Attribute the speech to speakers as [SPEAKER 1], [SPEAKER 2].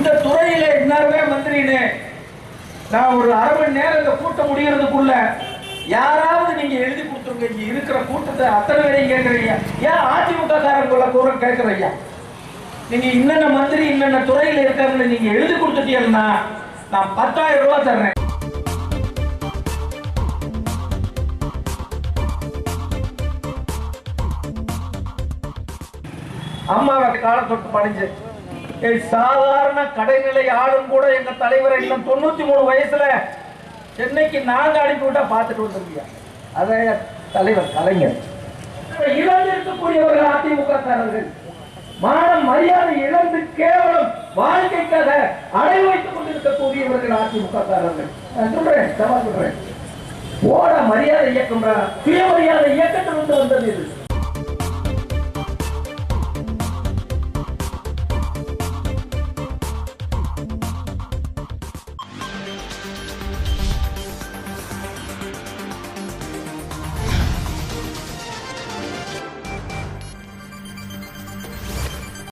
[SPEAKER 1] இந்த துறையில இன்னொரு மந்திரின்னு நான் ஒரு அரை மணி நேரம் இந்த கூட்டம் முடிகிறதுக்குள்ள யாராவது நீங்க எழுதி கொடுத்துருங்க. இங்க இருக்கிற கூட்டத்தை அத்தனை பேரையும் கேட்கறீங்க. ஏன் அதிமுக காரங்களை கூட கேட்கறீங்க? நீங்க இன்னென்ன மந்திரி இன்னென்ன துறையில இருக்காங்கன்னு நீங்க எழுதி கொடுத்துட்டீங்கன்னா நான் 10,000 ரூபாய் தர்றேன். அம்மாவை காலத்தொட்டு பணிஞ்சு சாதாரண கடைநிலை ஆளும் கூட எங்க தலைவரை இன்னும் 93 வயசுல சென்னைக்கு நாங்க அனுப்பிவிட்டா பார்த்துட்டு வந்திருக்கீங்க. அதே தலைவர் கலைஞர். இழந்து இருக்கக்கூடியவர்கள் அதிமுக காரர்கள் மானம் மரியாதை இழந்து கேவலம் வாழ்க்கைக்காக அடை வைத்துக் கொண்டிருக்கக்கூடியவர்கள் அதிமுக காரர்கள். நான் சொல்றேன், சவால் சொல்றேன். ஓட மரியாதை இயக்கம் சுயமரியாதை இயக்கத்திலிருந்து வந்தது இது.